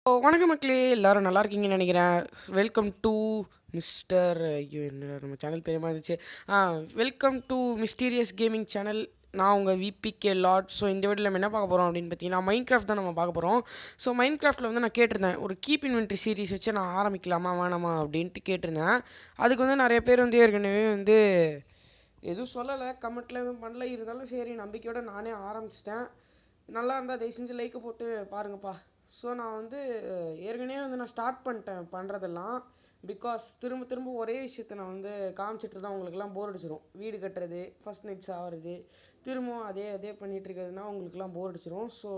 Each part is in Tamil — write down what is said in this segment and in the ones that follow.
வணக்கம் மக்களே! எல்லாரும் நல்லா இருக்கீங்கன்னு நெனைக்கிறேன். வெல்கம் டூ மிஸ்டர் ஐயோ! என்னடா நம்ம சேனல் பேரே மறந்துருச்சே. Ah welcome to mysterious gaming channel. நான் உங்க விபிகே லார்ட். ஸோ இந்த வீடியோல நம்ம என்ன பார்க்க போறோம் அப்படின்னு பார்த்தீங்கன்னா, மைன்கிராஃப்ட் தான் நம்ம பார்க்க போறோம். ஸோ மைன்கிராஃப்ட்ல வந்து நான் கேட்டிருந்தேன். ஒரு கீப் இன்வென்டரி சீரிஸ் வச்சு நான் ஆரம்பிக்கலாமா? வேணாமா? அப்படின்ட்டு கேட்டிருந்தேன். அதுக்கு வந்து நெறைய பேர் வந்து ஏற்கனவே வந்து எதுவும் சொல்லல. கமெண்ட்ல எதுவும் பண்ணல. இருந்தாலும் சரி நம்பிக்கையோட நானே ஆரம்பிச்சுட்டேன். நல்லா இருந்தால் தயவு செஞ்சு லைக்கை போட்டு பாருங்கப்பா. ஸோ நான் வந்து ஏற்கனவே வந்து நான் ஸ்டார்ட் பண்ணிட்டேன் பண்ணுறதெல்லாம். பிகாஸ் திரும்ப திரும்ப ஒரே விஷயத்த நான் வந்து காமிச்சிட்டு தான் உங்களுக்குலாம் போர் அடிச்சிடும். வீடு கட்டுறது, ஃபர்ஸ்ட் நைட்ஸ் ஆகிறது, திரும்பவும் அதே அதே பண்ணிகிட்டு இருக்கிறதுனா உங்களுக்குலாம் போர் அடிச்சிடும். ஸோ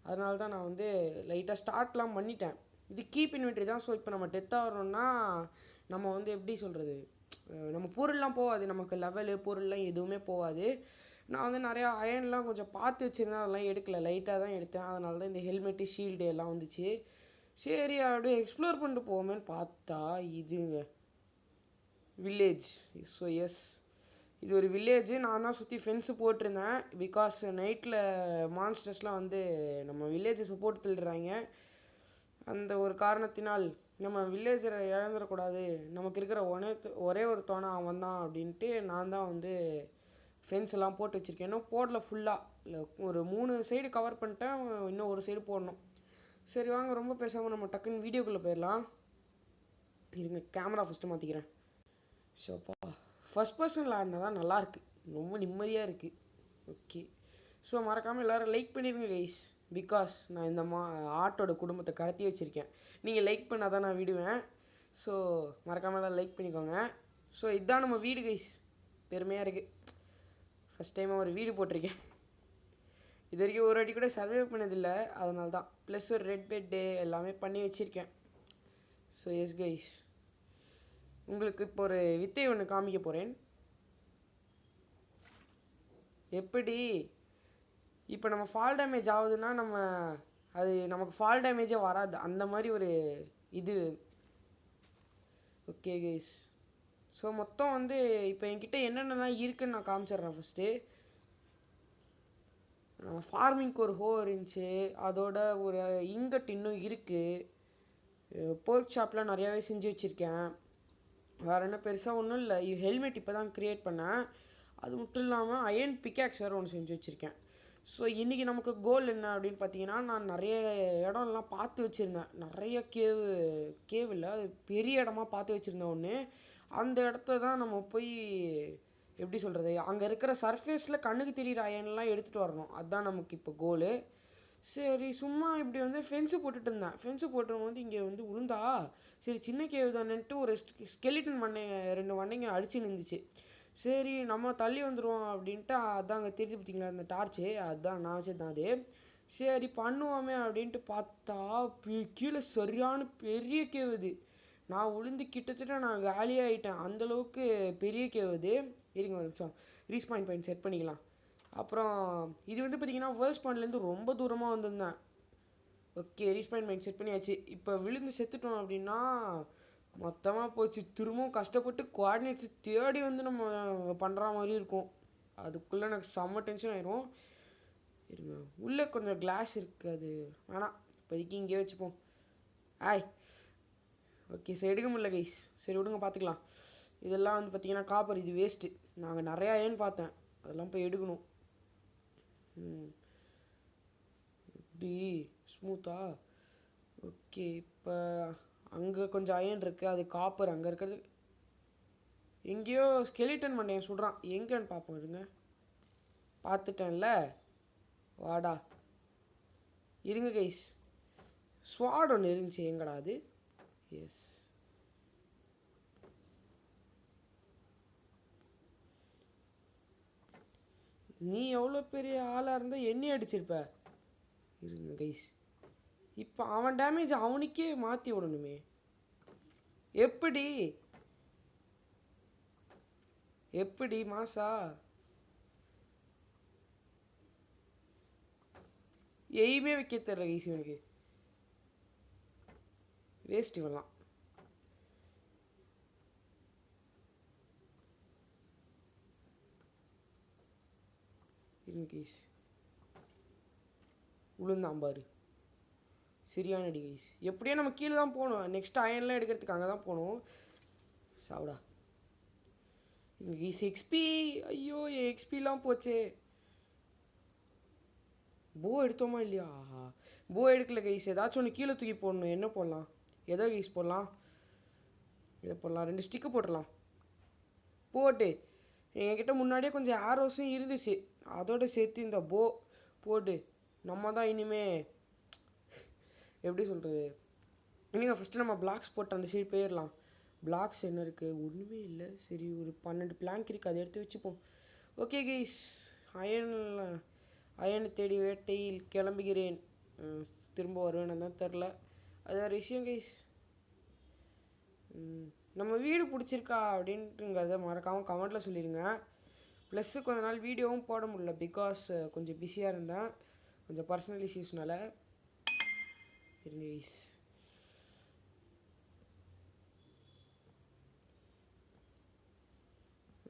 அதனால தான் நான் வந்து லைட்டாக ஸ்டார்ட்லாம் பண்ணிட்டேன். இது கீப் இன்வென்ட்ரி தான். ஸோ இப்போ நம்ம டெத் ஆகிறோம்னா நம்ம வந்து எப்படி சொல்கிறது, நம்ம பொருள்லாம் போகாது, நமக்கு லெவலு பொருள்லாம் எதுவுமே போகாது. நான் வந்து நிறையா அயன்லாம் கொஞ்சம் பார்த்து வச்சுருந்தேன், அதெல்லாம் எடுக்கல, லைட்டாக தான் எடுத்தேன். அதனால தான் இந்த ஹெல்மெட்டு ஷீல்டு எல்லாம் வந்துச்சு. சரி அப்படியே எக்ஸ்ப்ளோர் பண்ணிட்டு போவோமேன்னு பார்த்தா இதுங்க வில்லேஜ். ஸோ எஸ், இது ஒரு வில்லேஜு. நான் தான் சுற்றி ஃபென்ஸு போட்டிருந்தேன். பிகாஸ் நைட்டில் மான்ஸ்டர்ஸ்லாம் வந்து நம்ம வில்லேஜை சப்போர்ட் தள்ளிடுறாங்க. அந்த ஒரு காரணத்தினால் நம்ம வில்லேஜரை இழந்துடக்கூடாது, நமக்கு இருக்கிற ஒரே ஒரு தோணை அவன் தான் அப்படின்ட்டு நான் தான் வந்து ஃபென்ஸ் எல்லாம் போட்டு வச்சுருக்கேன். இன்னும் போடல ஃபுல்லாக, இல்லை ஒரு 3 சைடு கவர் பண்ணிட்டேன், இன்னும் ஒரு சைடு போடணும். சரி வாங்க, ரொம்ப பேசாமல் நம்ம டக்குன்னு வீடியோக்குள்ளே போயிடலாம். இருங்க, கேமரா ஃபஸ்ட்டு மாற்றிக்கிறேன். ஷோப்பா, ஃபஸ்ட் பர்சனில் ஆடினா தான் நல்லாயிருக்கு, ரொம்ப நிம்மதியாக இருக்குது. ஓகே, ஸோ மறக்காமல் எல்லோரும் லைக் பண்ணிடுங்க கைஸ். பிகாஸ் நான் இந்த ஆட்டோட குடும்பத்தை கடத்தி வச்சுருக்கேன். நீங்கள் லைக் பண்ணால் தான் நான் விடுவேன். ஸோ மறக்காமல் எல்லாம் லைக் பண்ணிக்கோங்க. ஸோ இதுதான் நம்ம வீடு கைஸ். பெருமையாக இருக்குது, ஃபஸ்ட் டைமாக ஒரு வீடு போட்டிருக்கேன். இது வரைக்கும் ஒரு வாட்டி கூட சர்வே பண்ணதில்லை, அதனால தான். ப்ளஸ் ஒரு ரெட் பெட்டு எல்லாமே பண்ணி வச்சுருக்கேன். ஸோ எஸ் கைஸ், உங்களுக்கு இப்போ ஒரு வித்தை ஒன்று காமிக்க போகிறேன். எப்படி இப்போ நம்ம ஃபால் டேமேஜ் ஆகுதுன்னா நம்ம அது நமக்கு ஃபால் டேமேஜே வராது, அந்த மாதிரி ஒரு இது. ஓகே கைஸ், ஸோ மொத்தம் வந்து இப்போ என்கிட்ட என்னென்னலாம் இருக்குதுன்னு நான் காமிச்சிட்றேன். ஃபஸ்ட்டு ஃபார்மிங்க்கு ஒரு ஹோ இருந்துச்சு, அதோட ஒரு இங்கட் இன்னும் இருக்குது. போர்க் ஷாப்பில் நிறையாவே செஞ்சு வச்சுருக்கேன். வேறு என்ன பெருசாக ஒன்றும் இல்லை. ஹெல்மெட் இப்போ தான் க்ரியேட் பண்ணேன். அது மட்டும் இல்லாமல் அயன் பிக்காக்ஸ் வேறு ஒன்று செஞ்சு வச்சுருக்கேன். ஸோ இன்றைக்கி நமக்கு கோல் என்ன அப்படின்னு பார்த்தீங்கன்னா, நான் நிறைய இடம்லாம் பார்த்து வச்சுருந்தேன். நிறைய கேவ் இல்லை, அது பெரிய இடமா பார்த்து வச்சுருந்தேன் ஒன்று. அந்த இடத்த தான் நம்ம போய் எப்படி சொல்கிறது, அங்கே இருக்கிற சர்ஃபேஸில் கண்ணுக்கு தெரிகிற அயன்லாம் எடுத்துகிட்டு வரணும். அதுதான் நமக்கு இப்போ கோலு. சரி சும்மா இப்படி வந்து ஃபென்ஸு போட்டுட்டு இருந்தேன். ஃபென்ஸு போட்டுரும்போது இங்கே வந்து விழுந்தா சரி சின்ன கேவ் தானேன்ட்டு ஒரு ஸ்கெலிட்டன் மண்டைங்க 2 மண்டைங்க அடிச்சு நின்றுச்சு. சரி நம்ம தள்ளி வந்துடுவோம் அப்படின்ட்டு, அதான் அங்கே தெரிஞ்சு பார்த்தீங்களா அந்த டார்ச்சு, அதுதான் நான் வச்சது தான் அது. சரி பண்ணுவோமே அப்படின்ட்டு பார்த்தா கீழே சரியான பெரிய கேவ் இது. நான் விழுந்து கிட்டத்தட்ட நான் காலியாகிட்டேன், அந்தளவுக்கு பெரிய கேவ் இது. இருங்க ஒரு நிமிஷம், ரீஸ்பாயின் பாயிண்ட் செட் பண்ணிக்கலாம். அப்புறம் இது வந்து பார்த்தீங்கன்னா வேர்ல்ட் ஸ்பான்லேருந்து ரொம்ப தூரமாக வந்திருந்தேன். ஓகே, ரீஸ்பாயின் பாயிண்ட் செட் பண்ணியாச்சு. இப்போ விழுந்து செத்துட்டோம் அப்படின்னா மொத்தமாக போச்சு. திரும்பவும் கஷ்டப்பட்டு கோஆர்டினேட்ஸ் தேடி வந்து நம்ம பண்ணுற மாதிரி இருக்கும். அதுக்குள்ளே எனக்கு செம்ம டென்ஷன் ஆயிரும். இருங்க, உள்ளே கொஞ்சம் கிளாஸ் இருக்குது, அது வேணாம் இப்போதைக்கு இங்கே வச்சுப்போம். ஆய் ஓகே, சரி எடுக்க முடியல கைஸ், சரி விடுங்க பார்த்துக்கலாம். இதெல்லாம் வந்து பார்த்தீங்கன்னா காப்பர், இது வேஸ்ட்டு. நாங்கள் நிறையா ஏன்னு பார்த்தேன், அதெல்லாம் போய் எடுக்கணும். இப்படி ஸ்மூத்தா. ஓகே, இப்போ அங்கே கொஞ்சம் அயன் இருக்குது, அது காப்பர். அங்கே இருக்கிறது எங்கேயோ ஸ்கெலிட்டன் மண்டையன் சுடுறான், எங்கேன்னு பார்ப்போம் இருங்க. பார்த்துட்டேன்ல, வாடா. இருங்க கைஸ், ஸ்வாட் ஒன்று இருந்துச்சு, எங்கடா அது? எஸ், நீ எவ்வளோ பெரிய ஆளாக இருந்தால் என்னையே அடிச்சிருப்ப. இருங்க கைஸ், இப்போ அவன் டேமேஜ் அவனுக்கே மாற்றி விடணுமே. எப்படி எப்படி மாசா எய்மே வைக்க தெரியல கைஸ், இவனுக்கு வேஸ்ட் இவெல்லாம். இருங்க கைஸ், உளுந்தான் பாரு. சரியான அடி கைஸ். எப்படியோ நம்ம கீழே தான் போகணும். நெக்ஸ்ட் அயன்லாம் எடுக்கிறதுக்கு அங்கே தான் போகணும். சாவுடா கைஸ். எக்ஸ்பி, ஐயோ என் எக்ஸ்பிலாம் போச்சே. போ எடுத்தோமா இல்லையா? ஆஹா, போ எடுக்கல கைஸ். ஏதாச்சும் ஒன்று கீழே தூக்கி போடணும். என்ன போடலாம்? எதோ கைஸ் போடலாம். இதை போடலாம். 2 ஸ்டிக்கு போட்டுடலாம். போட்டு என்கிட்ட முன்னாடியே கொஞ்சம் ஆரோஸும் இருந்துச்சு. அதோடு சேர்த்து இந்த போ போட்டு நம்ம தான் இனிமே எப்படி சொல்கிறது, இல்லைங்க ஃபஸ்ட்டு நம்ம பிளாக்ஸ் போட்டு அந்த சைடு போயிடலாம். பிளாக்ஸ் என்ன இருக்குது? ஒன்றுமே இல்லை. சரி, ஒரு 12 பிளாங்க் இருக்குது, அதை எடுத்து வச்சுப்போம். ஓகே கைஸ், அயன் தேடி வேட்டையில் கிளம்புகிறேன். திரும்ப வருவேன்னு தான் தெரில. அது ஒரு விஷயம் கைஸ். நம்ம வீடு பிடிச்சிருக்கா அப்படின்ட்டுங்கிறத மறக்காமல் கமெண்ட்டில் சொல்லிடுங்க. ப்ளஸ்ஸு கொஞ்ச நாள் வீடியோவும் போட முடியல, பிகாஸ் கொஞ்சம் பிஸியாக இருந்தேன், கொஞ்சம் பர்சனல் இஷ்யூஸ்னால. இருங்க guys.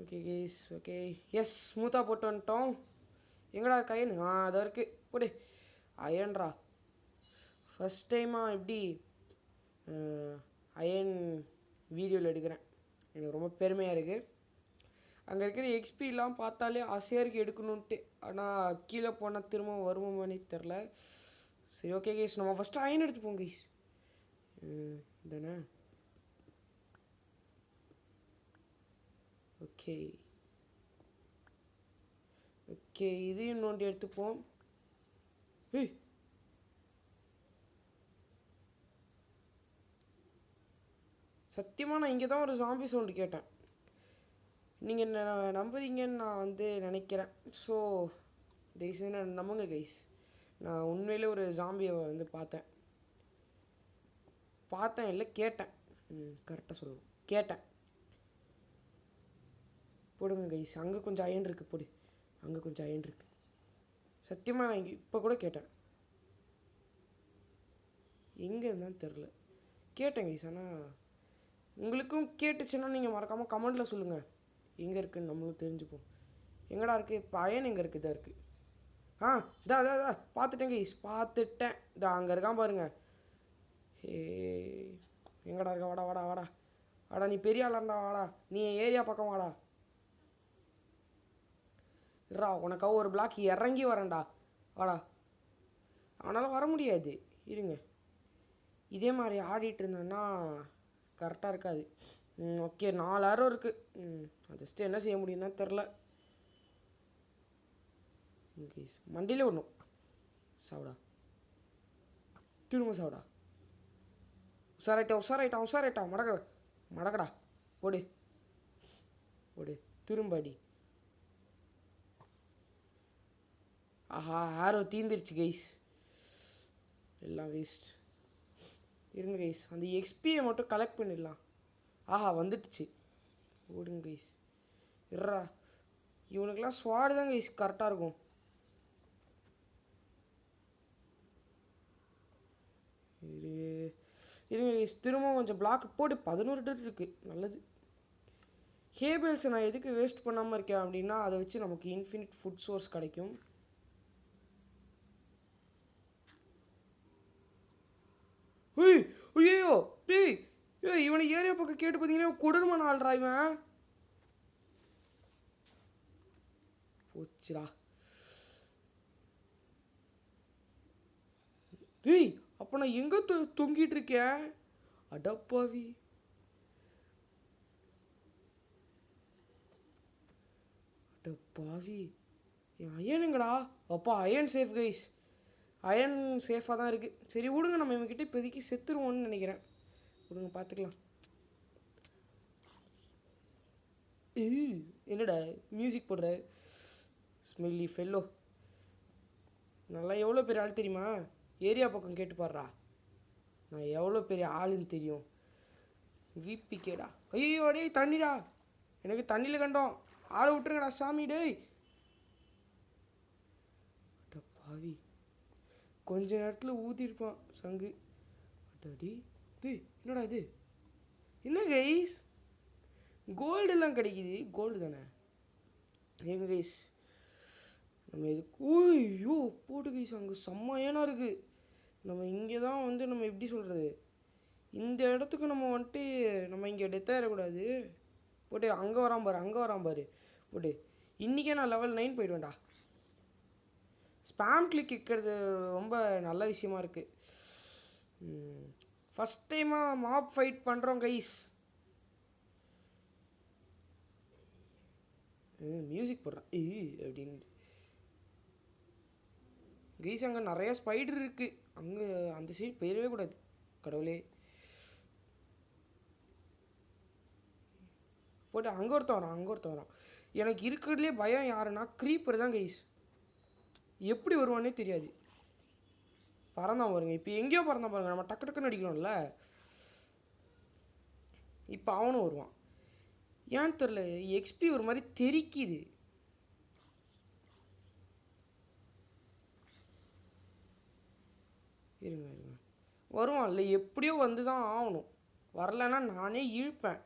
Okay guys, okay. Yes, ஸ்மூத்தாக போட்டு வந்துட்டோம். எங்கடா அயன்? அதை இருக்குது. போடு அயன்ரா. ஃபஸ்ட் டைமாக எப்படி அயன் வீடியோவில் எடுக்கிறேன். எனக்கு ரொம்ப பெருமையாக இருக்குது. அங்கே இருக்கிற எக்ஸ்பிலாம் பார்த்தாலே ஆசையாக இருக்குது எடுக்கணுன்ட்டு. ஆனால் கீழே போனால் திரும்ப வருமானே தெரில. சரி ஓகே கைஸ், நம்ம ஃபஸ்ட்டு அயன் எடுத்துப்போம் கைஸ். இதானே? ஓகே ஓகே, இதையும் நோண்டி எடுத்துப்போம். சத்தியமாக நான் இங்கே தான் ஒரு ஜாம்பி சவுண்டு கேட்டேன். நீங்கள் என்ன நம்புறீங்கன்னு நான் வந்து நினைக்கிறேன். ஸோ தயவுசெய்து நம்புங்க கைஸ். நான் உண்மையிலே ஒரு ஜாம்பியை வந்து பார்த்தேன் இல்லை கேட்டேன். கரெக்டாக சொல்லுவோம், கேட்டேன். போடுங்க கைஸ். அங்கே கொஞ்சம் அயன் இருக்குது. போடு, அங்கே கொஞ்சம் அயன் இருக்குது. சத்தியமாக நான் இங்கே இப்போ கூட கேட்டேன். எங்கே இருந்தான்னு தெரில, கேட்டேன் கைஸ். ஆனால் உங்களுக்கும் கேட்டுச்சுன்னா நீங்கள் மறக்காமல் கமெண்டில் சொல்லுங்கள் எங்கே இருக்குன்னு, நம்மளும் தெரிஞ்சுப்போம். எங்கடா இருக்குது இப்போ அயன்? எங்கே இருக்குது? இதாக இருக்குது. இதா பார்த்துட்டேன் கைஸ், பார்த்துட்டேன். இதா அங்கே இருக்கான் பாருங்க. எங்கடா இருக்க? வாடா வாடா வாடா வாடா, நீ பெரிய ஆளாண்டா, வாடா நீ ஏரியா பக்கம் வாடா. இல்லைடா, உனக்காக ஒரு பிளாக் இறங்கி வரேன்டா, வாடா. அவனால் வர முடியாது. இருங்க, இதே மாதிரி ஆடிட்டு இருந்தேன்னா கரெக்டாக இருக்காது. ஓகே, 4 ஆரோ இருக்குது. ஜஸ்ட்டு என்ன செய்ய முடியும்னா தெரில. மண்டியில் ஒன்றும் சாவுடா, திரும்ப சாவுடா. உஷாராயிட்டான். மடக்கடா. போடு திரும்ப அடி. ஆஹா, ஆரோ தீந்துருச்சு கைஸ், எல்லாம் வேஸ்ட். இருங்க கைஸ், அந்த எக்ஸ்பியை மட்டும் கலெக்ட் பண்ணிடலாம். ஆஹா, வந்துடுச்சு. ஓடுங்க கைஸ். இருறா, இவனுக்கெல்லாம் ஸ்வாடு தான் கைஸ் கரெக்டாக இருக்கும். இருங்க கைஸ், திரும்ப கொஞ்சம் பிளாக் போட்டு 11 டெட் இருக்குது. நல்லது. ஹேபிள்ஸை நான் எதுக்கு வேஸ்ட் பண்ணாமல் இருக்கேன் அப்படின்னா, அதை வச்சு நமக்கு இன்ஃபினிட் ஃபுட் சோர்ஸ் கிடைக்கும். ஐயோ டேய், இவனை ஏரியா பக்கம் கேட்டு பார்த்தீங்கன்னா கொடூரமான ஆள்றா இவன். போச்சுடா. டேய், அப்போ நான் எங்கே தொங்கிட்டு இருக்கேன்? அடப்பாவி. என் அயனுங்கடா. அப்பா அயன் சேஃப் கைஸ், அயன் சேஃபாக தான் இருக்குது. சரி விடுங்க, நம்ம இவங்ககிட்ட இப்போதைக்கு செத்துருவோன்னு நினைக்கிறேன். விடுங்க, பார்த்துக்கலாம். என்னடா மியூசிக் போடுற? Smelly fellow. நல்லா எவ்வளோ பெரிய ஆள் தெரியுமா? ஏரியா பக்கம் கேட்டு பாடுறா, நான் எவ்வளோ பெரிய ஆளுன்னு தெரியும். விபிகேடா. ஐயோ டேய், தண்ணிடா, எனக்கு தண்ணியில் கண்டோம். ஆளை விட்டுருங்கடா சாமி. டேய் பாவி, கொஞ்ச நேரத்தில் ஊற்றிருப்பான் சங்கு. அடாடி, டேய் என்னடா இது? என்ன கைஸ், கோல்டெல்லாம் கிடைக்குது. கோல்டு தானே எங்க கைஸ்? நம்ம இது ஐயோ போட்டு கைஸ், அங்கே செம்மையானா இருக்குது. நம்ம இங்கே தான் வந்து நம்ம எப்படி சொல்கிறது, இந்த இடத்துக்கு நம்ம வந்துட்டு நம்ம இங்கே டெத் ஆகிடக்கூடாது. போட்டு அங்கே வரான் பாரு, அங்கே வரான் பாரு. போட்டு இன்றைக்கே நான் லெவல் 9 போயிடுவேன்டா. ஸ்பேம் கிளிக் இருக்கிறது ரொம்ப நல்ல விஷயமா இருக்குது. ஃபஸ்ட் டைமாக மாப் ஃபைட் பண்ணுறோம் கைஸ். மியூசிக் போடுறான் அப்படின்னு. கைஸ் அங்கே நிறைய ஸ்பைடர் இருக்குது. அங்கே அந்த சைடு போயிடவே கூடாது. கடவுளே. போட்டு அங்கே ஒருத்தன் வரான், அங்கே ஒருத்தன் வரான். எனக்கு இருக்கிறதுலே பயம் யாருன்னா க்ரீப்பர் தான் கைஸ். எப்படி வருவானே தெரியாது. பறந்தான் பாருங்க, இப்போ எங்கேயோ பறந்தான் பாருங்க. நம்ம டக்கு டக்குன்னு அடிக்கணும்ல. இப்போ அவனும் வருவான். ஏன் தெரில, எக்ஸ்பி ஒரு மாதிரி தெரிக்குது. இருங்க இருங்க, வருவான் இல்லை, எப்படியோ வந்து தான் ஆகணும். வரலன்னா நானே இழுப்பேன்.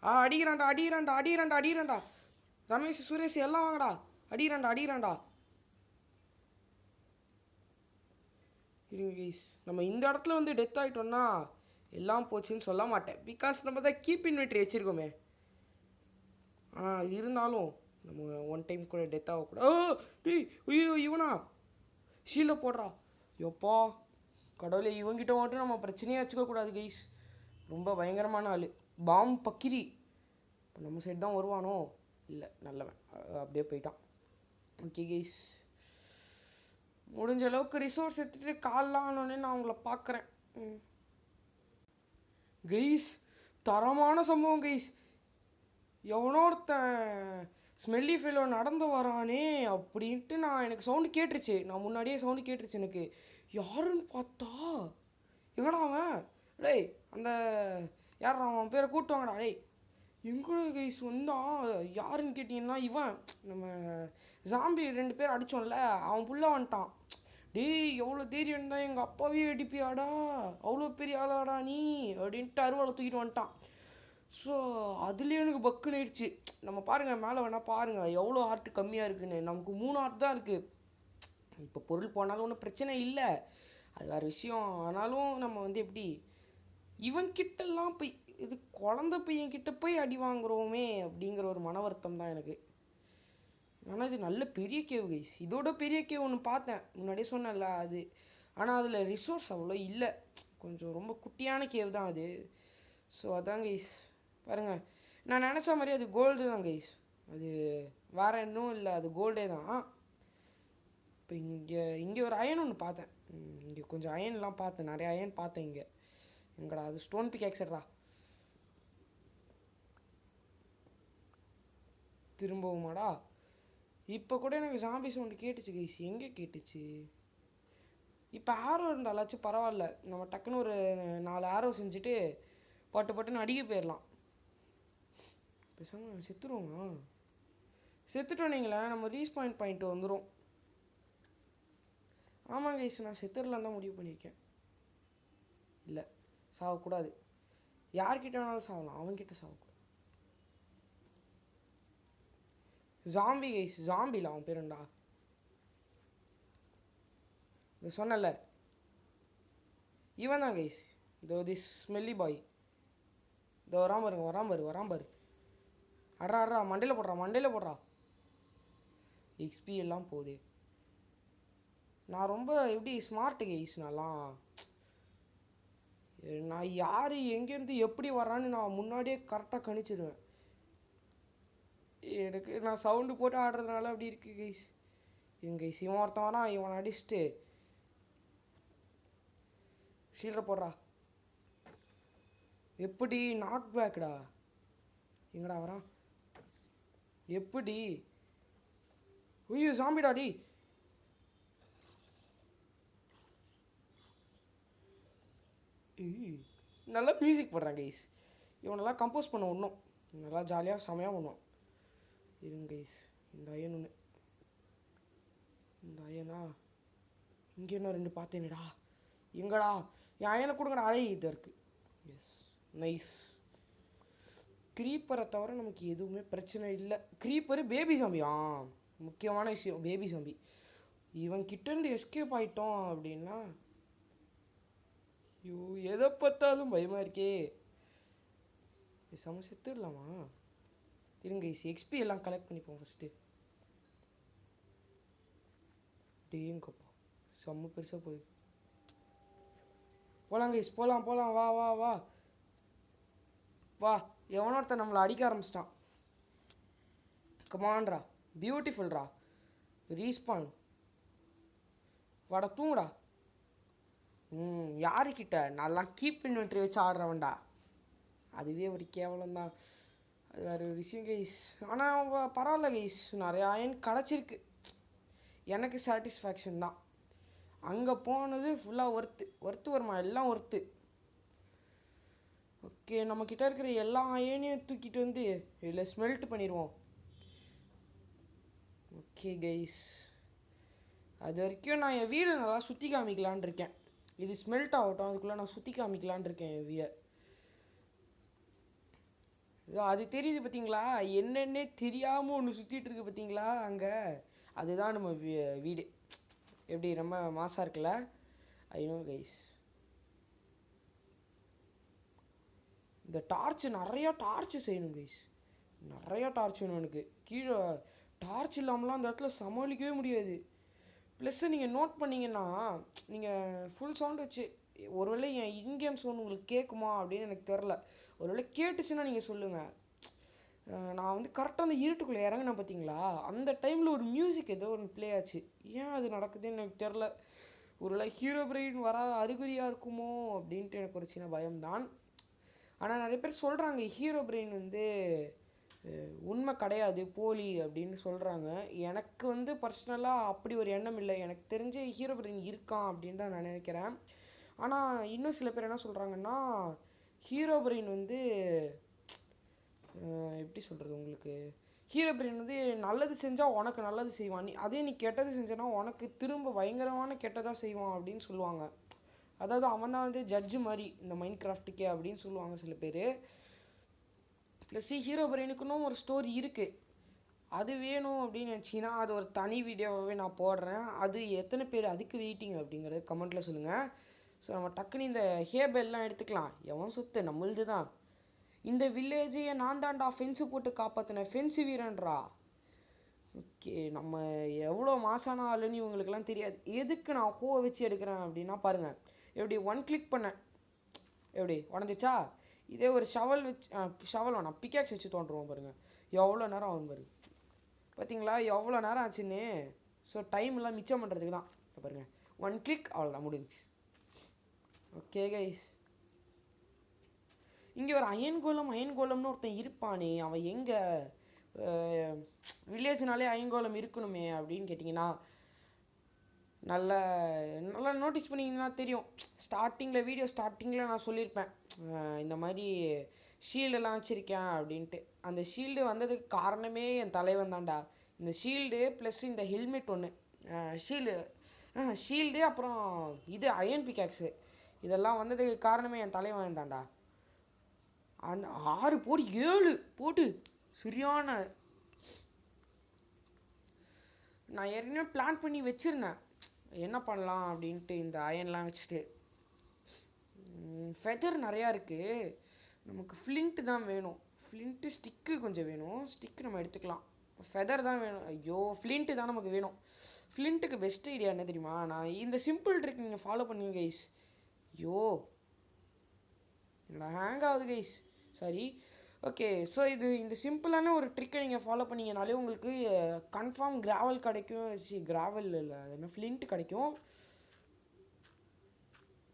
அடிக்கிறான்டா அடிக்கிறான்டா அடிக்கிறான்டா அடிக்கிறான்டா. ரமேஷ் சுரேஷ் எல்லாம் வாங்கடா. அடிக்கிறான்டா அடிக்கிறான்டா. இருங்க கைஸ், நம்ம இந்த இடத்துல வந்து டெத் ஆகிட்டோம்னா எல்லாம் போச்சுன்னு சொல்ல மாட்டேன். பிகாஸ் நம்ம தான் கீப் இன்வென்ட்ரி வச்சுருக்கோமே. இருந்தாலும் நம்ம ஒன் டைம் கூட டெத் ஆகக்கூடாது. டேய் ஐயோ, இவனா ஷீல்டை போடுறா. எப்பா கடவுளே, இவங்கிட்ட மட்டும் நம்ம பிரச்சனையே வச்சுக்கக்கூடாது கைஸ். ரொம்ப பயங்கரமான ஆள். பாம் பக்கிரி. இப்போ நம்ம சைடு தான் வருவானோ? இல்லை, நல்லவன். அப்படியே போயிட்டான். ஓகே கைஸ், முடிஞ்ச அளவுக்கு ரிசோர்ஸ் எடுத்துகிட்டு கால்லாம் ஆனோடனே நான் உங்களை பார்க்குறேன். கைஸ் தரமான சம்பவம் கைஸ். எவனோ ஒருத்தன் ஸ்மெல்லி ஃபெல்லோ நடந்து வரானே அப்படின்ட்டு எனக்கு சவுண்டு கேட்டுருச்சு. நான் முன்னாடியே சவுண்டு கேட்டுருச்சு எனக்கு. யாருன்னு பார்த்தா எங்கடா அவன்? டேய் அந்த யார் அவன் பேரை கூட்டுவாங்கடா. டேய் எங்கே கைஸ் வந்தான்? யாருன்னு கேட்டிங்கன்னா இவன் நம்ம ஜாம்பி 2 பேர் அடித்தோம்ல, அவன் புள்ள வந்துட்டான். டேய் எவ்வளோ தைரியம் தான், எங்கள் அப்பாவே அடிப்பியாடா, அவ்வளோ பெரிய ஆளாடா நீ அப்படின்ட்டு அருவாளை தூக்கிட்டு வந்துட்டான். ஸோ அதுலேயே எனக்கு பக்குன்னு ஆயிடுச்சு. நம்ம பாருங்கள் மேலே வேணால் பாருங்கள் எவ்வளோ ஹார்ட் கம்மியாக இருக்குன்னு. நமக்கு 3 ஹார்ட் தான் இருக்குது. இப்போ பொருள் போனாலும் ஒன்றும் பிரச்சனை இல்லை, அது வேறு விஷயம். ஆனாலும் நம்ம வந்து எப்படி இவன்கிட்டலாம் போய் இது குழந்த பையன்கிட்ட போய் அடி வாங்குறோமே அப்படிங்கிற ஒரு மன வருத்தம் தான் எனக்கு. ஆனால் இது நல்ல பெரிய கேவ் கைஸ். இதோட பெரிய கேவ் ஒன்று பார்த்தேன் முன்னாடியே சொன்னேன்ல அது. ஆனால் அதில் ரிசோர்ஸ் அவ்வளோ இல்லை, கொஞ்சம் ரொம்ப குட்டியான கேவ் தான் அது. ஸோ அதான் கைஸ் பாருங்கள், நான் நினச்ச மாதிரி அது கோல்டு தான் கைஸ். அது வேறு இன்னும் இல்லை, அது கோல்டே தான். இப்போ இங்கே ஒரு அயன் ஒன்று பார்த்தேன். இங்கே கொஞ்சம் அயன்லாம் பார்த்தேன், நிறைய அயன் பார்த்தேன் இங்கே. எங்கடா அது? ஸ்டோன் பிக் ஆக்சட்ரா. திரும்பவுமாடா? இப்போ கூட எனக்கு ஜாம்பி சவுண்டு கேட்டுச்சு கைஸ். எங்கே கேட்டுச்சு? இப்போ ஆரோ இருந்தாலாச்சும் பரவாயில்ல, நம்ம டக்குன்னு ஒரு 4 ஆரோ செஞ்சுட்டு பட்டுன்னு அடிக்க போயிடலாம். பேசாமல் செத்துருவோமா? செத்துட்டோம் நீங்களே, நம்ம ரீஸ்பாயிண்ட் பாயிண்ட் வந்துடும். ஆமாம் கைஸ், நான் செத்துடலாம் தான் முடிவு பண்ணியிருக்கேன். இல்லை, சாகக்கூடாது. யார்கிட்ட வேணாலும் சாகலாம், அவன்கிட்ட சாகக்கூடாது. ஜாம்பி கைஸ், ஜாம்பியில் அவன் பேருண்டா. இது சொன்னல இவன் தான் கைஸ். இதோ திஸ் ஸ்மெல்லி பாய். இதோ வராம பாருங்க, வராம பாரு. அட்ரா மண்டையில் போடுறா. எக்ஸ்பி எல்லாம் போகுது. நான் ரொம்ப எப்படி ஸ்மார்ட் கைஸ். நான் யார் எங்கேருந்து எப்படி வர்றான்னு நான் முன்னாடியே கரெக்டாக கணிச்சிடுவேன். எனக்கு நான் சவுண்டு போட்டு ஆடுறதுனால அப்படி இருக்கு கைஸ். இவன் கைஸ் இவன் ஒருத்தன் வரான், இவன் அடிச்சுட்டு ஷீல்டை போடுறா. எப்படி நாக் பேக்டா? எங்கடா வரான்? எப்படி? ஐயோ ஜாம்பிடாடி. நல்லா மியூசிக் போடுறான் கைஸ். இவனெல்லாம் கம்போஸ் பண்ண ஒன்றும் நல்லா ஜாலியாக செமையாக பண்ணுவான். இருங்க கைஸ், இந்த அயன் ஒன்று. இந்த அயனா இங்கே என்ன 2 பார்த்தேனேடா. எங்கடா என் அயனை கொடுங்கடா. இது இருக்குது. S, nice. க்ரீப்பரை தவிர நமக்கு எதுவுமே பிரச்சனை இல்லை. Creeper baby zombie. முக்கியமான விஷயம் பேபி சாம்பி. இவன் கிட்டேருந்து எஸ்கேப் ஆயிட்டோம் அப்படின்னா ஐயோ எதை பார்த்தாலும் பயமாக இருக்கே. செம செத்துடலாமா? இருங்க எக்ஸ்பி எல்லாம் கலெக்ட் பண்ணிப்போம் ஃபஸ்ட்டு. டேங்கப்பா செம்ம பெருசாக போகுது. போகலாம் கைஸ், போகலாம் போகலாம், வா வா வா வா. எவனோ ஒருத்தன் நம்மளை அடிக்க ஆரம்பிச்சிட்டான். கமான்ரா, பியூட்டிஃபுல்ரா. ரீஸ்பான் வாடா, தூங்குடா. யாருக்கிட்ட நல்லா கீப் இன்வென்ட்ரி வச்சு ஆடுறவன்டா. அதுவே ஒரு கேவலம் தான். அது வேறு ஒரு விஷயம் கைஸ். ஆனால் பரவாயில்ல கைஸ், நிறையா அயன் கிடச்சிருக்கு. எனக்கு சாட்டிஸ்ஃபேக்ஷன் தான். அங்கே போனது ஃபுல்லாக ஒர்த்து வருமா, எல்லாம் ஒர்த்து. ஓகே, நம்மக்கிட்ட இருக்கிற எல்லா அயனையும் தூக்கிட்டு வந்து இதில் ஸ்மெல்ட் பண்ணிடுவோம். ஓகே கைஸ், அது வரைக்கும் நான் என் வீடை நல்லா சுற்றி காமிக்கலான் இருக்கேன். இது ஸ்மெல்ட் ஆகட்டும், அதுக்குள்ளே நான் சுற்றி காமிக்கலான் இருக்கேன் என் வீடை. அது தெரியுது பார்த்தீங்களா, என்னென்னே தெரியாமல் ஒன்று சுற்றிட்டு இருக்கு பார்த்தீங்களா அங்கே. அதுதான் நம்ம வீடு. எப்படி ரொம்ப மாசாக இருக்குல்ல? I know guys. இந்த டார்ச், நிறையா டார்ச் செய்யணும் கைஸ். நிறையா டார்ச் வேணும் எனக்கு. கீழே டார்ச் இல்லாமலாம் அந்த இடத்துல சமாளிக்கவே முடியாது. ப்ளஸ்ஸு நீங்கள் நோட் பண்ணிங்கன்னா, நீங்கள் ஃபுல் சவுண்ட் வச்சு, ஒருவேளை என் இன்கேம் சவுண்ட் உங்களுக்கு கேட்குமா அப்படின்னு எனக்கு தெரில. ஒருவேளை கேட்டுச்சுன்னா நீங்கள் சொல்லுங்கள். நான் வந்து கரெக்டாக அந்த இருட்டுக்குள்ளே இறங்கினேன் பார்த்தீங்களா, அந்த டைமில் ஒரு மியூசிக் ஏதோ ஒன்று ப்ளே ஆச்சு. ஏன் அது நடக்குதுன்னு எனக்கு தெரில. ஒருவேளை ஹீரோ பிரெயின் வர அறிகுறியாக இருக்குமோ அப்படின்ட்டு எனக்கு ஒரு சின்ன பயம்தான். ஆனால் நிறைய பேர் சொல்கிறாங்க ஹீரோ பிரெயின் வந்து உண்மை கிடையாது, போலி அப்படின்னு சொல்கிறாங்க. எனக்கு வந்து பர்சனலாக அப்படி ஒரு எண்ணம் இல்லை. எனக்கு தெரிஞ்சு ஹீரோ பிரெயின் இருக்கான் அப்படின்னு தான் நான் நினைக்கிறேன். ஆனால் இன்னும் சில பேர் என்ன சொல்கிறாங்கன்னா, ஹீரோ பிரெயின் வந்து எப்படி சொல்கிறது உங்களுக்கு, ஹீரோ பிரெயின் வந்து நல்லது செஞ்சால் உனக்கு நல்லது செய்வான், அதே நீ கெட்டது செஞ்சனா உனக்கு திரும்ப பயங்கரமான கெட்டதாக செய்வான் அப்படின்னு சொல்லுவாங்க. அதாவது அவன் தான் வந்து ஜட்ஜு மாதிரி இந்த மைண்ட் கிராஃப்ட்டுக்கே அப்படின்னு சொல்லுவாங்க சில பேர். ப்ளஸ் ஹீரோ பிரெயினுக்குன்னு ஒரு ஸ்டோரி இருக்குது. அது வேணும் அப்படின்னு நினச்சிங்கன்னா அது ஒரு தனி வீடியோவாகவே நான் போடுறேன். அது எத்தனை பேர் அதுக்கு வெயிட்டிங் அப்படிங்கிறது கமெண்ட்டில் சொல்லுங்கள். ஸோ நம்ம டக்குன்னு இந்த ஹேபெல்லாம் எடுத்துக்கலாம். எவன் சொத்து நம்மளுது தான். இந்த வில்லேஜையே நான் தான்டா ஃபென்ஸு போட்டு காப்பாற்றினேன், ஃபென்ஸு வீரன்றா. ஓகே, நம்ம எவ்வளோ மாசான ஆளுன்னு இவங்களுக்குலாம் தெரியாது. எதுக்கு நான் ஹோவை வச்சு எடுக்கிறேன் அப்படின்னா பாருங்கள், எப்படி ஒன் கிளிக் பண்ணேன், எப்படி உடஞ்சிச்சா. இதே ஒரு ஷவல் வச்சு, ஷவல் வேணாம், பிக்காக்ஸ் வச்சு தோன்றுவோம் பாருங்கள், எவ்வளோ நேரம் ஆகும் பாருங்க. பார்த்தீங்களா எவ்வளோ நேரம் ஆச்சுன்னு. ஸோ டைம்லாம் மிச்சம் பண்ணுறதுக்கு தான். பாருங்கள், ஒன் கிளிக், அவ்வளோதான் முடிஞ்சிச்சு. ஓகே கைஸ், இங்கே ஒரு அயன் கோலம்னு ஒருத்தன் இருப்பானே, அவன் எங்கே? வில்லேஜ்னாலே அயன் கோலம் இருக்கணுமே அப்படின்னு கேட்டிங்கன்னா, நல்லா நோட்டீஸ் பண்ணிங்கன்னா தெரியும். வீடியோ ஸ்டார்டிங்கில் நான் சொல்லியிருப்பேன் இந்த மாதிரி ஷீல்டெல்லாம் வச்சுருக்கேன் அப்படின்ட்டு. அந்த ஷீல்டு வந்ததுக்கு காரணமே என் தலைவன் தான்டா. இந்த ஷீல்டு ப்ளஸ் இந்த ஹெல்மெட் ஒன்று, ஷீல்டு அப்புறம் இது அயன் பிக்காக்ஸு, இதெல்லாம் வந்ததுக்கு காரணமே என் தலைவன் தான்டா. அந்த 6 போட்டு 7 போட்டு சரியான, நான் ஏற்கனவே பிளான் பண்ணி வச்சுருந்தேன் என்ன பண்ணலாம் அப்படின்ட்டு. இந்த அயன்லாம் வச்சுட்டு ஃபெதர் நிறையா இருக்குது. நமக்கு ஃப்ளிண்ட்டு தான் வேணும். ஃப்ளிண்ட்டு ஸ்டிக்கு கொஞ்சம் வேணும். ஸ்டிக்கு நம்ம எடுத்துக்கலாம். ஃபெதர் தான் வேணும். ஐயோ, ஃப்ளிண்ட்டு தான் நமக்கு வேணும். ஃப்ளிண்ட்டுக்கு பெஸ்ட் ஐடியா என்ன தெரியுமா? நான் இந்த சிம்பிள் ட்ரிக் நீங்கள் ஃபாலோ பண்ணுங்க கைஸ். ஐயோ என்னடா ஹேங் ஆகுது கைஸ், சாரி. ஓகே, ஸோ இந்த சிம்பிளான ஒரு ட்ரிக்கை நீங்கள் ஃபாலோ பண்ணிங்கனாலே உங்களுக்கு கன்ஃபார்ம் கிராவல் கிடைக்கும். கிராவல் இல்லை, அது என்ன, ஃப்ளிண்ட் கிடைக்கும்.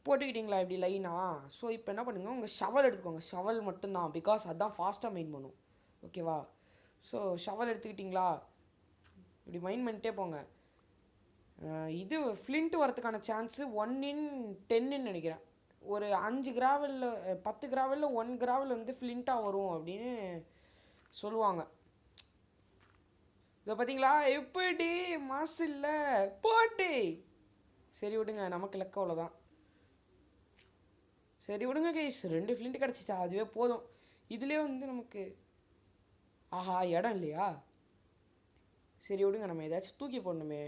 போட்டுக்கிட்டிங்களா இப்படி லைனா? ஸோ இப்போ என்ன பண்ணுங்கள், உங்கள் ஷவல் எடுத்துக்கோங்க. ஷவல் மட்டும்தான், பிகாஸ் அதுதான் ஃபாஸ்ட்டாக மைன் பண்ணும். ஓகேவா? ஸோ ஷவல் எடுத்துக்கிட்டிங்களா, இப்படி மைன் பண்ணிட்டே போங்க. இது ஃப்ளிண்ட் வரதுக்கான சான்ஸு 1 in 10ன்னு நினைக்கிறேன். ஒரு 5 கிராவலில் 10 கிராவலில் 1 கிராவல் வந்து ஃப்ளிண்ட்டாக வரும் அப்படின்னு சொல்லுவாங்க. இதை பார்த்தீங்களா எப்படி மாசு இல்லை போட்டு. சரி விடுங்க, நமக்கு லெக்க அவ்வளோதான். சரி விடுங்க கைஸ், 2 ஃப்ளிண்ட் கிடச்சிச்சா, அதுவே போதும். இதுலேயே வந்து நமக்கு ஆஹா இடம் இல்லையா? சரி விடுங்க, நம்ம ஏதாச்சும் தூக்கி போடணுமே.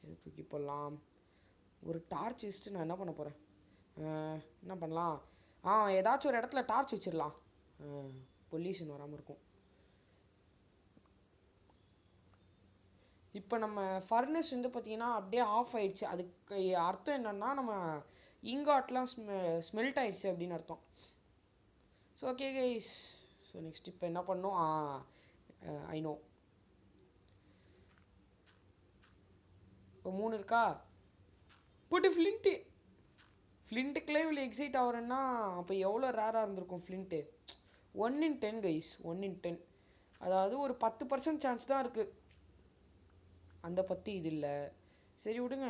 எது தூக்கி போடலாம்? ஒரு டார்ச் வச்சுட்டு நான் என்ன பண்ண போகிறேன்? என்ன பண்ணலாம்? ஏதாச்சும் ஒரு இடத்துல டார்ச் வச்சிடலாம். பொல்யூஷன் வராமல் இருக்கும். இப்போ நம்ம ஃபர்னஸ் வந்து பார்த்தீங்கன்னா அப்படியே ஆஃப் ஆயிடுச்சு. அதுக்கு அர்த்தம் என்னன்னா நம்ம இங்காட்லாம் ஸ்மெல்ட் ஆயிடுச்சு அப்படின்னு அர்த்தம். So okay guys, so next இப்போ என்ன பண்ணோம்? I know. இப்போ 3 இருக்கா? போட்டு ஃப்ளிண்ட்டுக்குள்ளே இவ்வளோ எக்ஸைட் ஆகிறேன்னா அப்போ எவ்வளோ ரேராக இருந்திருக்கும் ஃப்ளிண்ட்டு. 1 in 10 guys, 1 in 10. அதாவது ஒரு 10% சான்ஸ் தான் இருக்குது. அந்த 10 இது இல்லை. சரி விடுங்க.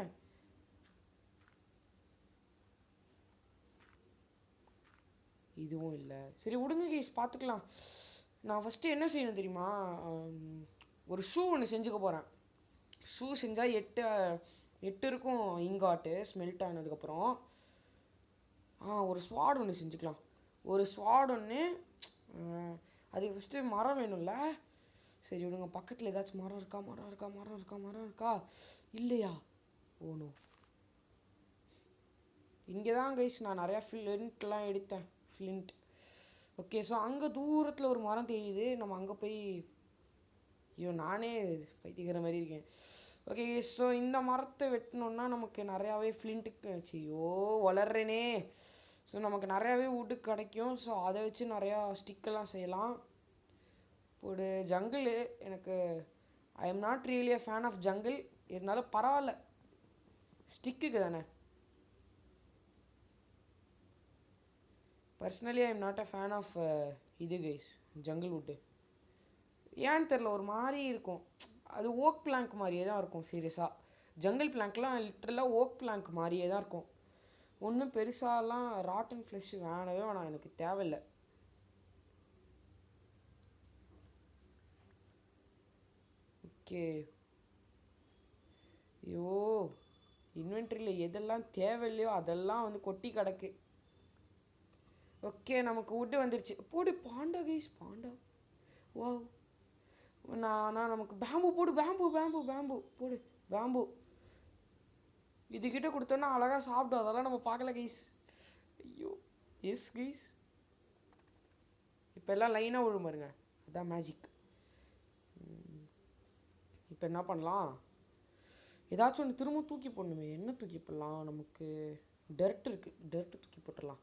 இதுவும் இல்லை. சரி விடுங்க கைஸ், பார்த்துக்கலாம். நான் ஃபஸ்ட்டு என்ன செய்யணும் தெரியுமா? ஒரு ஷூ ஒன்று செஞ்சுக்க போகிறேன். ஷூ செஞ்சால் 8 இருக்கும் இங்காட்டு ஸ்மெல்ட் ஆனதுக்கப்புறம். ஒரு ஸ்வாட் ஒன்று செஞ்சுக்கலாம். ஒரு ஸ்வாட் ஒன்று. அதுக்கு ஃபஸ்ட்டு மரம் வேணும்ல. சரி விடுங்க, பக்கத்தில் ஏதாச்சும் மரம் இருக்கா? இல்லையா? ஓனோ. இங்கே தான் கைஸ் நான் நிறையா ஃப்ளிண்ட்லாம் எடுத்தேன். ஃப்ளிண்ட். ஓகே, ஸோ அங்கே தூரத்தில் ஒரு மரம் தெரியுது. நம்ம அங்கே போய் ஐயோ நானே பைத்திக்கிற மாதிரி இருக்கேன். ஓகே, ஸோ இந்த மரத்தை வெட்டினோன்னா நமக்கு நிறையாவே ஃப்ளிண்ட்டுக்கு ஐயோ வளர்றேனே. ஸோ நமக்கு நிறையாவே வுட்டு கிடைக்கும். ஸோ அதை வச்சு நிறையா ஸ்டிக்கெல்லாம் செய்யலாம். ஒரு ஜங்கிள் எனக்கு I am not really a fan of jungle. இருந்தாலும் பரவாயில்ல, ஸ்டிக்குக்கு தானே. Personally I am not a fan of இது கைஸ், ஜங்கிள் வுட்டு. ஏன்னு தெரில, ஒரு மாதிரி இருக்கும். அது ஓக் பிளாங்க் மாதிரியே தான் இருக்கும். சீரியஸாக ஜங்கிள் பிளாங்க்லாம் லிட்டரலாக ஓக் பிளாங்க் மாதிரியே தான் இருக்கும். ஒன்றும் பெருசாலாம் ராட்டன் ஃப்ளஷ் வேணவே வேணாம், எனக்கு தேவையில்லை. ஓகே. ஐயோ இன்வென்ட்ரியில் எதெல்லாம் தேவையில்லையோ அதெல்லாம் வந்து கொட்டி கிடக்கு. ஓகே, நமக்கு வுட்டு வந்துருச்சு. போடு பாண்டா கைஸ், பாண்டா. வா நான் நமக்கு பேம்பு போடு. பேம்பு போடு. பேம்பு இதுகிட்ட கொடுத்தோன்னா அழகாக சாப்பிடும். அதெல்லாம் நம்ம பார்க்கல கைஸ். ஐயோ எஸ் கைஸ், இப்போ எல்லாம் லைனாக விழும் பாருங்க, அதுதான் மேஜிக். இப்போ என்ன பண்ணலாம்? ஏதாச்சும் ஒன்று திரும்ப தூக்கி போடணுமே. என்ன தூக்கி போடலாம்? நமக்கு டர்ட் இருக்குது, டர்ட்டு தூக்கி போட்டுடலாம்.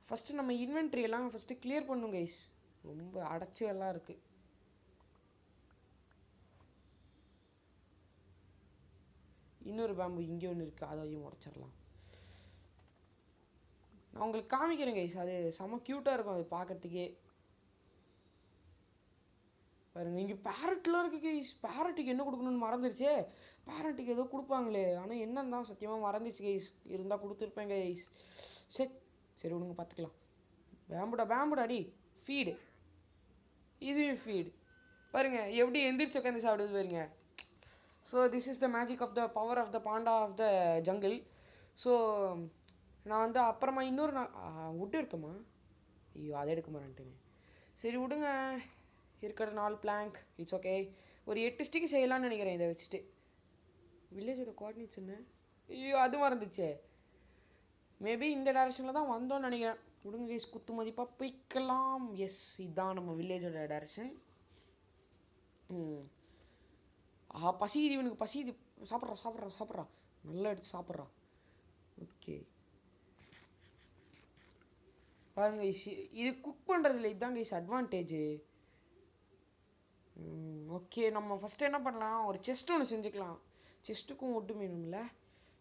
ஃபஸ்ட்டு நம்ம இன்வென்ட்ரி எல்லாம் ஃபஸ்ட்டு கிளியர் பண்ணும் கைஸ். ரொம்ப அடைச்சி எல்லாம் இருக்குது. இன்னொரு பேம்பு இங்கே ஒன்று இருக்குது, அதையும் உடச்சிடலாம். நான் உங்களுக்கு காமிக்கிறேன் கைஸ், அது செம்ம க்யூட்டாக இருக்கும் அது பார்க்கறதுக்கே. பாருங்க, இங்கே பேரட்லாம் இருக்குது கைஸ். பேரட்டுக்கு என்ன கொடுக்கணும்னு மறந்துடுச்சே. பேரட்டுக்கு ஏதோ கொடுப்பாங்களே, ஆனால் என்னன்னு தான் சத்தியமாக மறந்துச்சு கைஸ். இருந்தால் கொடுத்துருப்பேன் கைஸ். சரி விடுங்க, பார்த்துக்கலாம். பேம்புடா அடி. ஃபீடு, இதுவும் ஃபீடு. பாருங்க எப்படி எந்திரிச்சு உட்காந்து சாப்பிடுது பாருங்க. So this is the magic of the power of the panda of the jungle. So நான் வந்து அப்புறமா இன்னொரு வுட் எடுத்தோமா? ஐயோ அதை எடுக்க மாட்டேங்க. சரி விடுங்க, இருக்கிற 4 பிளாங்க் இட்ஸ் ஓகே. ஒரு 8 ஸ்டிக்கு செய்யலாம்னு நினைக்கிறேன் இதை வச்சுட்டு. வில்லேஜோட கோஆர்டினேட்ஸ் என்ன? ஐயோ அது மறந்துச்சே. மேபி இந்த டைரக்ஷனில் தான் வந்தோன்னு நினைக்கிறேன். விடுங்க கைஸ், குத்து மதிப்பாக போய்க்கலாம். எஸ், இதுதான் நம்ம வில்லேஜோட டைரக்ஷன். பசிது இவனுக்கு, பசிது. சாப்பிட்றா நல்லா எடுத்து சாப்பிட்றா. ஓகே பாருங்க கைஸ், இது குக் பண்ணுறதுல இதுதான் கைஸ் அட்வான்டேஜு. ஓகே, நம்ம ஃபஸ்ட்டு என்ன பண்ணலாம்? ஒரு செஸ்ட் ஒன்று செஞ்சுக்கலாம். செஸ்ட்டுக்கும் வுட்டு வேணும்ல.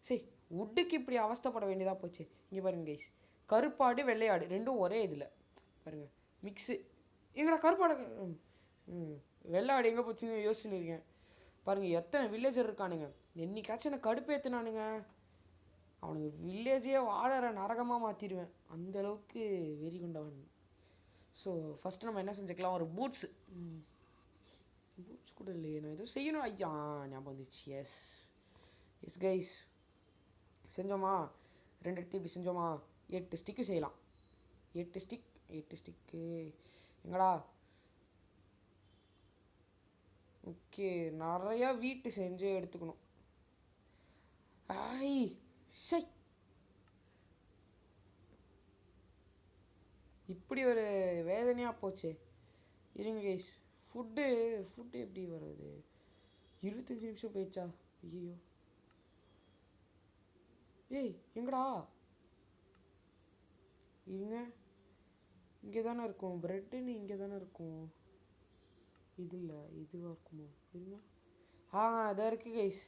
சரி, வுட்டுக்கு இப்படி அவஸ்தைப்பட வேண்டியதாக போச்சு. இங்கே பாருங்க கைஸ், கருப்பாடு வெள்ளையாடு ரெண்டும் ஒரே இதில் பாருங்க மிக்ஸு. எங்கடா கருப்பாடு வெள்ளாடு எங்கே போச்சுன்னு யோசிச்சுன்னு இருக்கேன். பாருங்கள் எத்தனை வில்லேஜர் இருக்கானுங்க. என்னைக்காச்சும் எனக்கு கடுப்பேற்றினானுங்க, அவனுக்கு வில்லேஜே வாழற நரகமாக மாற்றிடுவேன். அந்தளவுக்கு வெறி கொண்டவன். ஸோ ஃபஸ்ட்டு நம்ம என்ன செஞ்சுக்கலாம்? ஒரு பூட்ஸு கூட இல்லையே, நான் எதுவும் செய்யணும். ஐயா ஞாபகம் வந்துச்சு. S guys, செஞ்சோமா? 2 எடுத்து இப்படி செஞ்சோமா? 8 ஸ்டிக்கு செய்யலாம். 8 ஸ்டிக்கு எங்கடா? ஓகே, நிறையா வீட்டு செஞ்சு எடுத்துக்கணும். ஆய் சை, இப்படி ஒரு வேதனையாக போச்சு. இருங்க கைஸ், ஃபுட்டு எப்படி வருது? 25 நிமிஷம் போயிடுச்சா? ஐயோ, ஏய் எங்கடா? இருங்க, இங்கே தானே இருக்கும் ப்ரெட்டுன்னு, இங்கே தானே இருக்கும். இது இல்லை, இதுவாக இருக்குமோ? இருங்க, அதான் இருக்கு கைஸ்.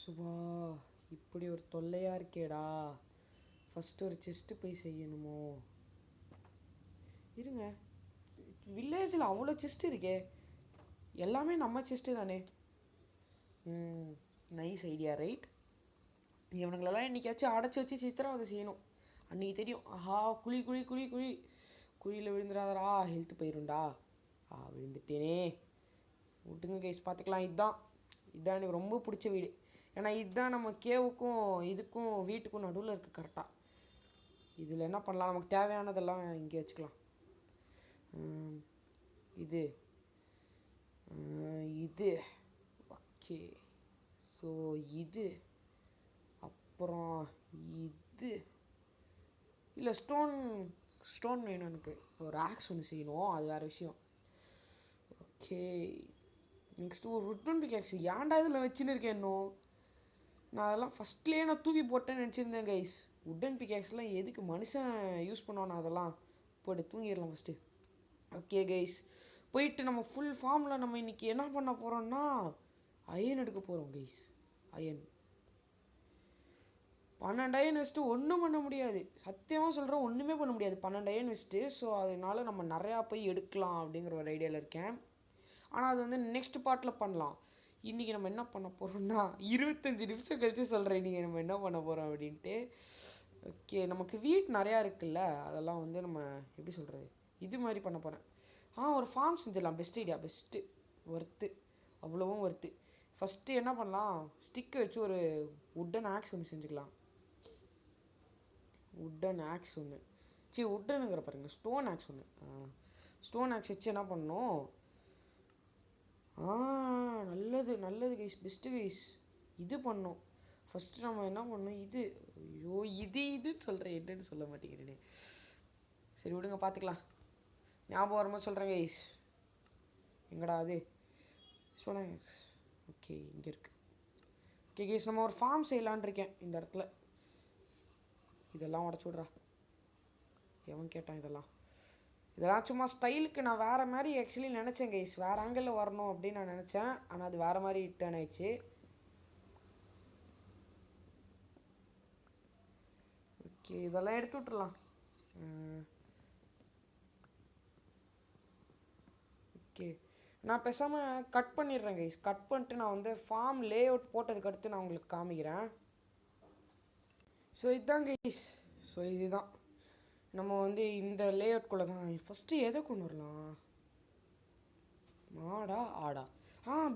சுபா, இப்படி ஒரு தொல்லையாக இருக்கேடா. ஃபஸ்ட்டு ஒரு செஸ்ட்டு போய் செய்யணுமோ? இருங்க, வில்லேஜில் அவ்வளோ செஸ்ட் இருக்கே, எல்லாமே நம்ம செஸ்ட்டு தானே. Nice idea, right. இவனுங்களெல்லாம் இன்றைக்காச்சும் அடைச்சி வச்சு சித்திரவதை செய்யணும். அன்றைக்கி தெரியும். ஆஹா, குழி குழி குழி குழி, குழியில் விழுந்துடாதடா, ஹெல்த் போயிருண்டா. விழுந்துட்டேனே, விட்டுங்க கைஸ், பார்த்துக்கலாம். இதுதான் எனக்கு ரொம்ப பிடிச்ச வீடு. ஏன்னா இதுதான் நம்ம கேவுக்கும் இதுக்கும் வீட்டுக்கும் நடுவில் இருக்குது கரெக்டாக. இதில் என்ன பண்ணலாம், நமக்கு தேவையானதெல்லாம் இங்கே வச்சுக்கலாம். இது ஓகே. ஸோ இது அப்புறம் இது இல்லை, ஸ்டோன் வேணும் எனக்கு. ஒரு ஆக்ஸ் ஒன்று செய்யணும், அது வேறு விஷயம். ஓகே, நெக்ஸ்ட் ஒரு வுட்டன் பிகேக்ஸ். ஏன்டா இதில் வச்சுன்னு இருக்கேன் இன்னும்? நான் அதெல்லாம் ஃபஸ்ட்லேயே தூக்கி போட்டேன்னு நினச்சிருந்தேன் கைஸ். வுட்டன் பிகேக்ஸ்லாம் எதுக்கு மனுஷன் யூஸ் பண்ணுவானா? அதெல்லாம் போய்ட்டு தூங்கிடலாம் ஃபஸ்ட்டு. ஓகே கைஸ், போயிட்டு நம்ம ஃபுல் ஃபார்மில் நம்ம இன்றைக்கி என்ன பண்ண போகிறோம்னா அயன் எடுக்க போகிறோம் கைஸ். அயன் 12 அயன் வச்சுட்டு ஒன்றும் பண்ண முடியாது. சத்தியமாக சொல்கிறேன், ஒன்றுமே பண்ண முடியாது 12 அயன் வச்சுட்டு. ஸோ அதனால நம்ம நிறையா போய் எடுக்கலாம் அப்படிங்கிற ஒரு ஐடியாவில் இருக்கேன். ஆனால் அது வந்து நெக்ஸ்ட் பார்ட்டில் பண்ணலாம். இன்றைக்கி நம்ம என்ன பண்ண போகிறோம்னா 25 நிமிஷம் கழித்து சொல்கிறேன் இன்றைக்கி நம்ம என்ன பண்ண போகிறோம் அப்படின்ட்டு. ஓகே, நமக்கு வீட் நிறையா இருக்குல்ல, அதெல்லாம் வந்து நம்ம எப்படி சொல்கிறது, இது மாதிரி பண்ண போகிறேன். ஒரு ஃபார்ம் செஞ்சிடலாம். பெஸ்ட் ஐடியா, பெஸ்ட்டு, ஒர்த்து, அவ்வளவும் ஒர்த்து. ஃபஸ்ட்டு என்ன பண்ணலாம், ஸ்டிக்கை வச்சு ஒரு வுட்டன் ஆக்ஸ் ஒன்று செஞ்சுக்கலாம். வுட்டன் ஆக்ஸ் ஒன்று, வுட்டனுங்கிற பாருங்க, ஸ்டோன் ஆக்ஸ் ஒன்று. ஸ்டோன் ஆக்ஸ் வச்சு என்ன பண்ணணும்? நல்லது கைஸ், பெஸ்ட்டு கைஸ். இது பண்ணோம் ஃபஸ்ட்டு. நம்ம என்ன பண்ணணும், ஐயோ இதுன்னு சொல்கிறேன், என்னன்னு சொல்ல மாட்டேங்கிறேனே. சரி விடுங்க, பார்த்துக்கலாம். ஞாபகம் வரும்போது சொல்கிறேன் கைஸ். எங்கடா அது? Stone aux. ஓகே, இங்கே இருக்கு. ஓகே கைஸ், நம்ம ஒரு ஃபார்ம் செய்யலான் இருக்கேன் இந்த இடத்துல. இதெல்லாம் உடச்சி விட்றா. எவன் கேட்டான்? இதெல்லாம் சும்மா ஸ்டைலுக்கு நான் வேறு மாதிரி ஆக்சுவலி நினச்சேன் கைஸ். வேறு ஆங்கிளில் வரணும் அப்படின்னு நான் நினச்சேன். ஆனால் அது வேறு மாதிரி டர்ன் ஆயிடுச்சு. ஓகே, இதெல்லாம் எடுத்து விட்டுடலாம். ஓகே, நான் பேசாமல் கட் பண்ணிடுறேன் கைஸ். கட் பண்ணிட்டு நான் வந்து ஃபார்ம் லே அவுட் போட்டதுக்கடுத்து நான் உங்களுக்கு காமிக்கிறேன். ஸோ இதுதான் கைஸ். ஸோ இதுதான் நம்ம வந்து இந்த லே அவுட்குள்ளே தான் ஃபஸ்ட்டு எதை கொண்டு வரலாம்? மாடா ஆடா?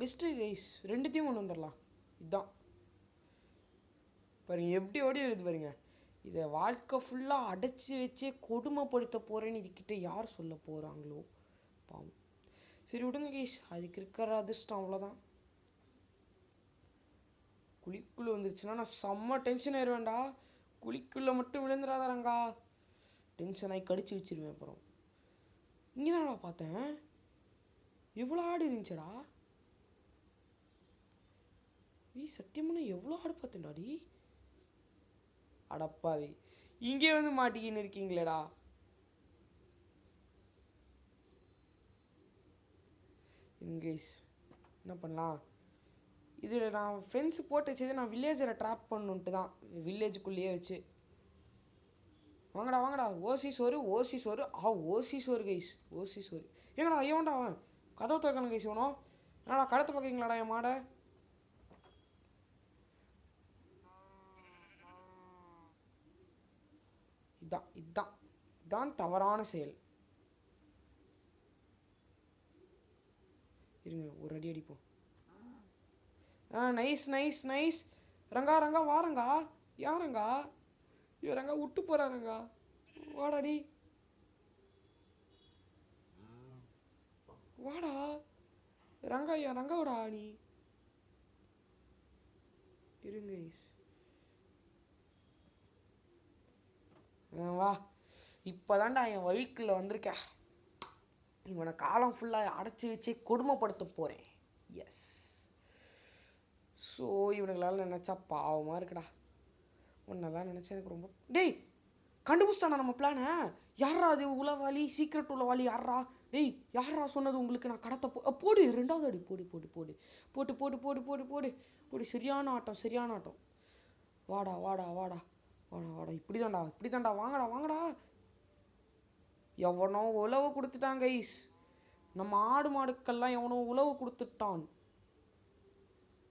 பெஸ்ட்டு கைஸ், ரெண்டுத்தையும் கொண்டு வந்துடலாம். இதுதான் பாருங்க எப்படி ஓடி வருது பாருங்க. இதை வாழ்க்கை ஃபுல்லாக அடைச்சி வச்சே கொடுமைப்படுத்த போகிறேன்னு இதுக்கிட்ட யார் சொல்ல போகிறாங்களோ பாவம். சரி விடுங்க கைஸ், அதுக்கு இருக்கிற அதிர்ஷ்டம் அவ்வளோதான். குழிக்குள்ளே வந்துருச்சுன்னா நான் செம்ம டென்ஷன் ஆயிடுவேன்டா. குழிக்குள்ளே மட்டும் விழுந்துடாதாரங்கா, டென்ஷன் ஆகி கடிச்சு வச்சிருவேன். அப்புறம் இங்கே தானடா பார்த்தேன், எவ்வளோ ஆடு இருந்துச்சடா. சத்தியமான எவ்வளோ ஆடு பார்த்தேன்டாடி. அடப்பாவி, இங்கே வந்து மாட்டிக்கின்னு இருக்கீங்களேடா. கைஸ் என்ன பண்ணலாம், இதில் நான் ஃபென்ஸ் போட்டு வச்சது நான் வில்லேஜரை ட்ராப் பண்ணுன்ட்டு தான். வில்லேஜுக்குள்ளேயே வச்சு வாங்கடா ஓசி சோறு ஓசி சோறு கைஸ், ஓசி சோறு. ஏங்கடா ஐயோண்டா அவன் கதவு திறக்கணும் கைஸ். இவனோ என்னடா கடத்த பார்க்குறீங்களாடா என் மாடை? இதான் தவறான செயல். இருங்க, ஒரு அடி அடிப்போம். நைஸ். ரங்கா வாரங்கா. யாரங்கா? ரங்கா விட்டு போறாருங்கா. வாடாடி. வாடா ரங்கா, என் ரங்காவோடா நீ. இருங்க guys. வா, இப்போதான்டா என் வழிக்குள்ள வந்திருக்க. இவனை காலம் ஃபுல்லாக அடைச்சி வச்சு கொடுமைப்படுத்த போகிறேன். எஸ். ஸோ இவனுங்களால நினச்சா பாவமாக இருக்குடா. உன்னெல்லாம் நினச்சா எனக்கு ரொம்ப டேய் கண்டுபிடிச்சிட்டானா நம்ம பிளானை? யாரா அது உளவாளி, சீக்ரெட் உளவாளி யாரா? டேய் யாரா சொன்னது உங்களுக்கு நான் கடத்த போடு, 2வது அடி போடு போடு போடு போட்டு போடு போடு போடு போடு போடு. சரியான ஆட்டம், சரியான ஆட்டம். வாடா வாடா வாடா வாடா வாடா. இப்படி தான்டா வாங்கடா வாங்கடா. எவனோ உழவு கொடுத்துட்டான் கைஸ். நம்ம ஆடு மாடுக்கெல்லாம் எவனோ உழவு கொடுத்துட்டான்.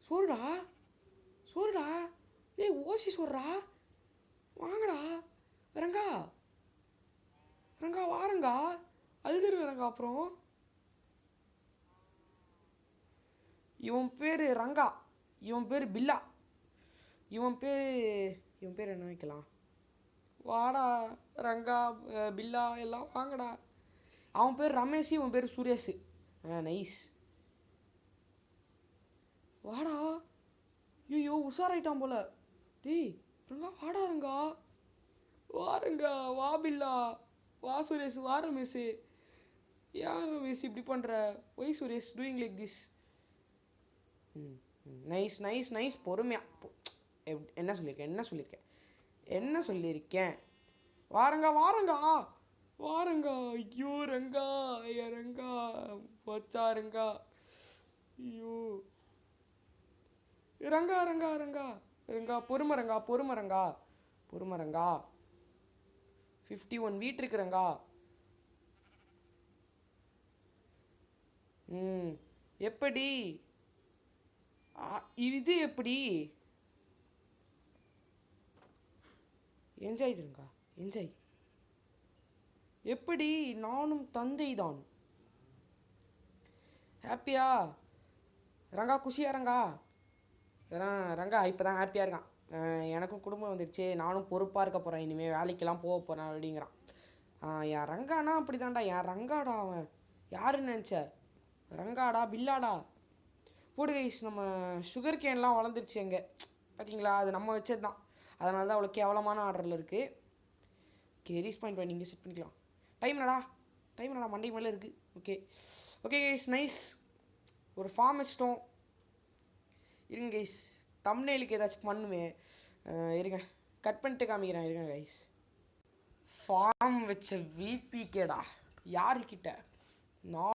சோறுடா சோறுடா. ஏய் ஓசி சோறுடா. வாங்கடா ரங்கா ரங்கா வாரங்கா. அழுதுருவேன் ரங்கா அப்புறம். இவன் பேர் ரங்கா, இவன் பேர் பில்லா, இவன் பேர் என்ன வைக்கலாம்? வாடா ரங்கா பில்லா எல்லாம் வாங்கடா. அவன் பேர் ரமேஷ், இவன் பேர் சுரேஷ். நைஸ். வாடா. ஐயோ உஷாராயிட்டான் போல. டேய் ரங்கா வாடா ரங்கா. வா ரங்கா, வா பில்லா, வா சுரேஷ், வா ரமேஷ். யார் ரமேஷ் இப்படி பண்ற? Why Suresh doing like this? Nice nice nice. பொறுமையா என்ன சொல்லியிருக்கேன்? வாரங்கா வாரங்கா வாரங்கா. ஐயோ ரங்கா, ஐயா ரங்கா போச்சா ரங்கா. ஐயோ ரங்கா ரங்கா ரங்கா ரங்கா பொறுமரங்கா. 51 வீட்டு இருக்குறங்கா. எப்படி இது எப்படி என்ஜாய் இருங்கா, என்ஜாய். எப்படி நானும் தந்தை தான். ஹாப்பியா ரங்கா? குஷியா ரங்கா? ரங்கா இப்போதான் ஹாப்பியாக இருக்கான். எனக்கும் குடும்பம் வந்துடுச்சு, நானும் பொறுப்பாக இருக்க போகிறேன், இனிமேல் வேலைக்கெல்லாம் போக போகிறேன் அப்படிங்கிறான். என் ரங்கானா அப்படி தான்டா, என் ரங்காடா அவன். யாருன்னு நினச்ச? ரங்காடா பில்லாடா. போடு கைஸ், நம்ம சுகர் கேன்லாம் வளர்ந்துருச்சு எங்கே பார்த்தீங்களா? அது நம்ம வச்சது தான், அதனால தான் அவ்வளோ கேவலமான ஆர்டரில் இருக்குது. ஓகே ரீஸ் பாயிண்ட் பண்ணி இங்கே செட் பண்ணிக்கலாம். டைம் என்னடா மண்டை மேலே இருக்குது. Okay guys nice. ஒரு ஃபார்ம் வச்சிட்டோம். இருங்க கைஸ், தம்ப்நெயிலுக்கு ஏதாச்சும் பண்ணுவேன். இருங்க கட் பண்ணிட்டு காமிக்கிறேன். இருங்க கைஸ். ஃபார்ம் வச்ச விபிகேடா யாருக்கிட்ட? நான்